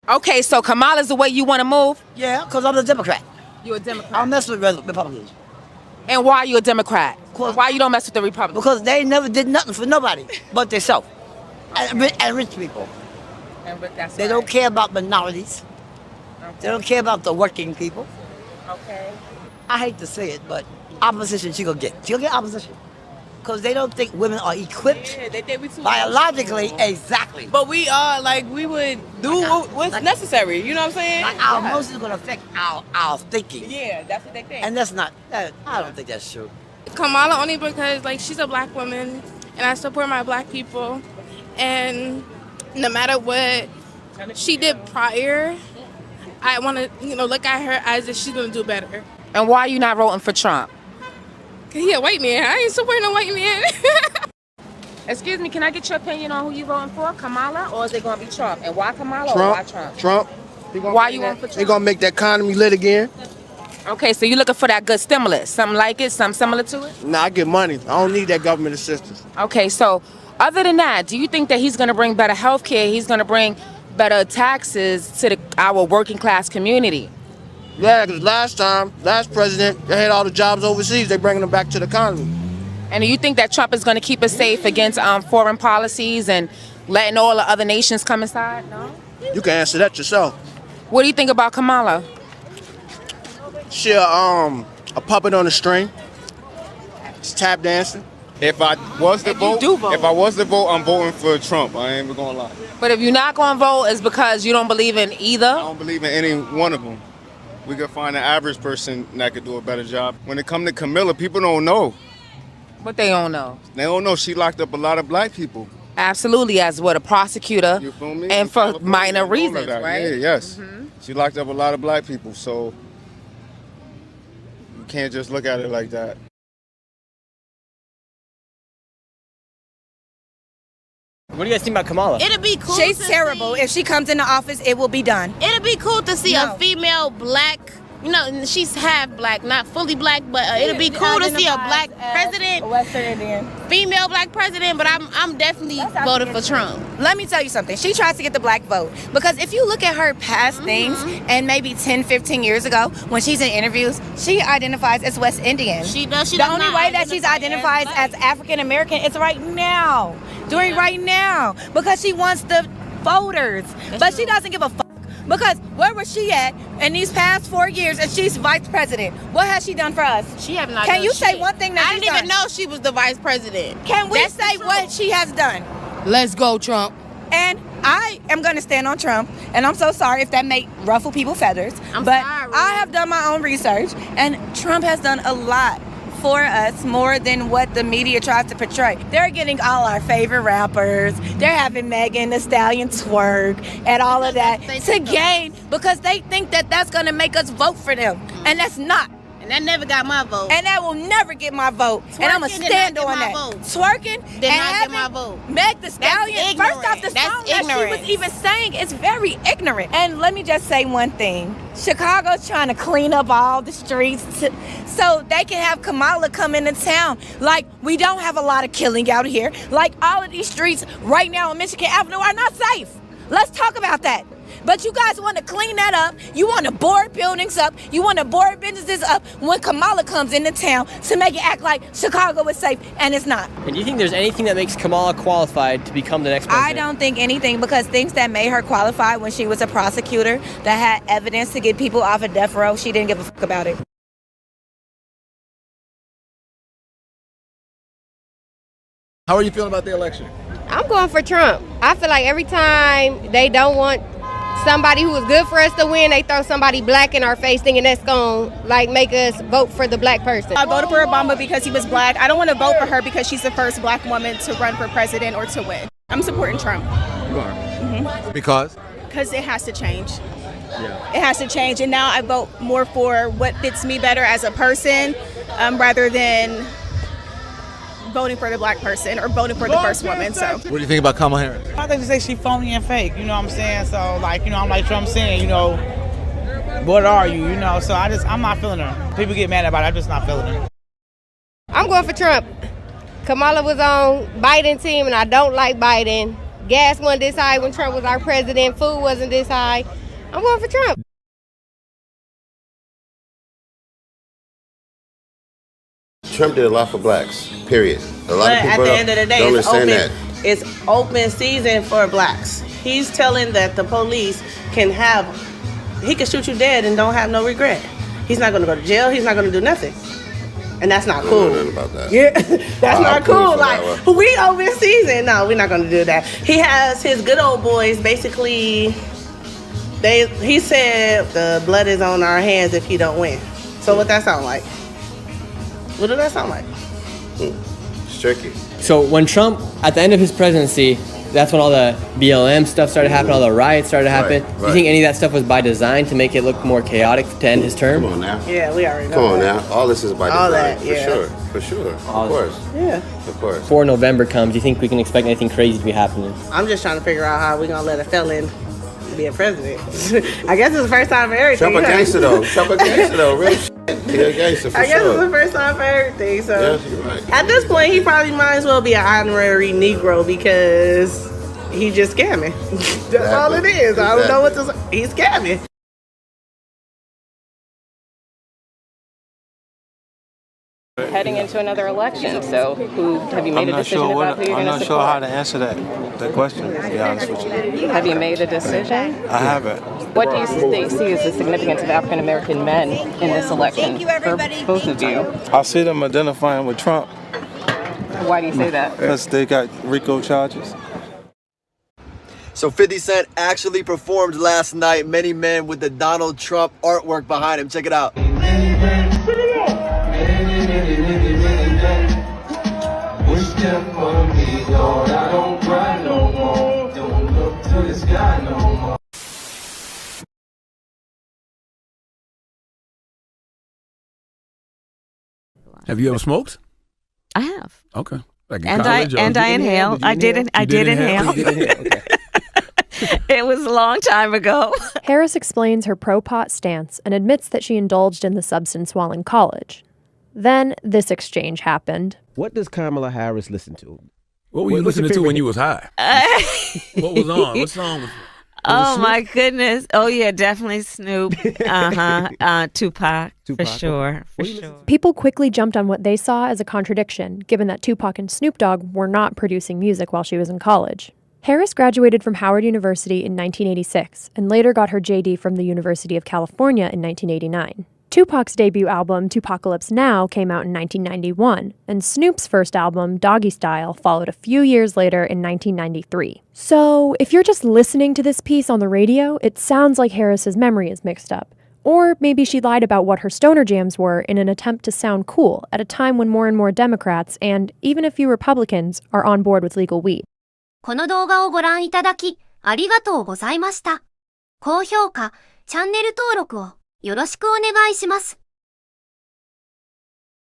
Okay, so Kamala's the way you want to move? Yeah, because I'm a Democrat. You're a Democrat. I don't mess with Republicans. And why are you a Democrat? Why you don't mess with the Republicans? Because they never did nothing for nobody but themselves and rich people. They don't care about minorities. Okay. They don't care about the working people. Okay. I hate to say it, but opposition she gonna get. She gonna get opposition. Because they don't think women are equipped biologically, exactly. But we are, like, we would do what's necessary, you know what I'm saying? Like our emotions are gonna affect our thinking. Yeah, that's what they think. And that's not, I don't think that's true. Kamala only because, like, she's a black woman, and I support my black people. And no matter what she did prior, I want to, look at her as if she's going to do better. And why are you not voting for Trump? He a white man. I ain't supporting a white man. Excuse me, can I get your opinion on who you voting for, Kamala, or is it going to be Trump? And why Kamala Trump, or why Trump? Trump. Why you voting for Trump? They're going to make the economy lit again. Okay, so you're looking for that good stimulus, something like it, something similar to it? Nah, I get money. I don't need that government assistance. Okay, so other than that, do you think that he's going to bring better health care, he's going to bring better taxes to our working class community? Yeah, because last president, they had all the jobs overseas. They bringing them back to the economy. And do you think that Trump is going to keep us safe against foreign policies and letting all the other nations come inside? No? You can answer that yourself. What do you think about Kamala? She a puppet on a string. She's tap dancing. If I was to vote, vote, I'm voting for Trump. I ain't even gonna lie. But if you're not going to vote, it's because you don't believe in either? I don't believe in any one of them. We could find an average person that could do a better job. When it comes to Camilla, people don't know. What they don't know? They don't know she locked up a lot of black people. Absolutely, as what, a prosecutor. You feel me? And for minor reasons, right? Yeah, yes. Mm-hmm. She locked up a lot of black people, so you can't just look at it like that. What do you guys think about Kamala? It'd be cool. She's terrible. If she comes into office, it will be done. It'd be cool to see a female black. She's half black, not fully black, but it'd be cool to see a black president, Western Indian, female black president. But I'm definitely voting for Trump. Let me tell you something. She tries to get the black vote because if you look at her past things and maybe 10, 15 years ago when she's in interviews, she identifies as West Indian. She does. The only way that she's identified as African American is right now, right now, because she wants the voters. But she doesn't give a fuck. Because where was she at in these past 4 years and she's vice president? What has she done for us? She have not Can done you shit. say one thing that I didn't even know she was the vice president. Can we say what she has done? Let's go, Trump. And I am going to stand on Trump, and I'm so sorry if that may ruffle people's feathers. But I have done my own research, and Trump has done a lot for us, more than what the media tries to portray. They're getting all our favorite rappers. They're having Megan Thee Stallion twerk and all of that to gain, because they think that that's going to make us vote for them. And that's not. And that never got my vote. And that will never get my vote. And I'm going to stand on that. Twerking did not get my vote. Meg Thee Stallion, first off, the song that she was even saying is very ignorant. And let me just say one thing. Chicago's trying to clean up all the streets so they can have Kamala come into town. Like, we don't have a lot of killing out here. Like, all of these streets right now on Michigan Avenue are not safe. Let's talk about that. But you guys want to clean that up. You want to board buildings up. You want to board businesses up when Kamala comes into town to make it act like Chicago is safe, and it's not. And do you think there's anything that makes Kamala qualified to become the next president? I don't think anything, because things that made her qualified when she was a prosecutor that had evidence to get people off of death row, she didn't give a fuck about it. How are you feeling about the election? I'm going for Trump. I feel like every time they don't want somebody who is good for us to win, they throw somebody black in our face thinking that's going to make us vote for the black person. I voted for Obama because he was black. I don't want to vote for her because she's the first black woman to run for president or to win. I'm supporting Trump. You are? Mm-hmm. Because it has to change. Yeah. It has to change, and now I vote more for what fits me better as a person rather than voting for the black person or voting for the first woman. So what do you think about Kamala Harris? I think they say she phony and fake, you know what I'm saying? So I'm like Trump saying, what are you, so I'm not feeling her. People get mad about it, I'm just not feeling her. I'm going for Trump. Kamala was on Biden's team and I don't like Biden, Gas wasn't this high when Trump was our president. Food wasn't this high. I'm going for Trump. Trump did a lot for blacks, period. A lot But of people at the end of the day, don't it's understand open, that. it's open season for blacks. He's telling that the police he can shoot you dead and don't have no regret. He's not going to go to jail. He's not going to do nothing. And that's not cool. I don't know nothing about that. Yeah, that's not cool. Like, we open season. No, we're not going to do that. He has his good old boys. Basically, he said the blood is on our hands if he don't win. So what that sound like? What does that sound like? It's tricky. So when Trump, at the end of his presidency, that's when all the BLM stuff started happening, all the riots started happening. Do you think any of that stuff was by design to make it look more chaotic to end his term? Come on now. Yeah, we already know. Come on that. now. All this is by All design. that, yeah. For sure. Of course. Yeah. Of course. Before November comes, do you think we can expect anything crazy to be happening? I'm just trying to figure out how we're going to let a felon be a president. I guess it's the first time for everything. Trump a gangster though. Trump a gangster though. Real shit. He a gangster for I guess it's sure. the first time for everything. So Yeah, you're right. at this point, he probably might as well be an honorary Negro because he just scamming. That's all it is. I don't know what to say. He's scamming. Heading into another election, so have you made a decision about who you're going to support? I'm not sure how to answer that question, to be honest with you. Have you made a decision? I haven't. What do you see as the significance of African American men in this election for both of you? I see them identifying with Trump. Why do you say that? Because they got RICO charges. So 50 Cent actually performed last night. Many men with the Donald Trump artwork behind him. Check it out. Have you ever smoked? I have. Okay. Like And I inhale. I did inhale. Okay. It was a long time ago. Harris explains her pro-pot stance and admits that she indulged in the substance while in college. Then this exchange happened. What does Kamala Harris listen to? What were you listening to when you was high? What was on? What song was Oh, my goodness. Oh, yeah, definitely Snoop. Tupac, for sure. People quickly jumped on what they saw as a contradiction, given that Tupac and Snoop Dogg were not producing music while she was in college. Harris graduated from Howard University in 1986 and later got her JD from the University of California in 1989. Tupac's debut album, Tupacalypse Now, came out in 1991, and Snoop's first album, Doggy Style, followed a few years later in 1993. So, if you're just listening to this piece on the radio, it sounds like Harris's memory is mixed up. Or maybe she lied about what her stoner jams were in an attempt to sound cool at a time when more and more Democrats, and even a few Republicans, are on board with legal weed. この動画をご覧いただき、ありがとうございました。高評価、チャンネル登録をよろしくお願いします。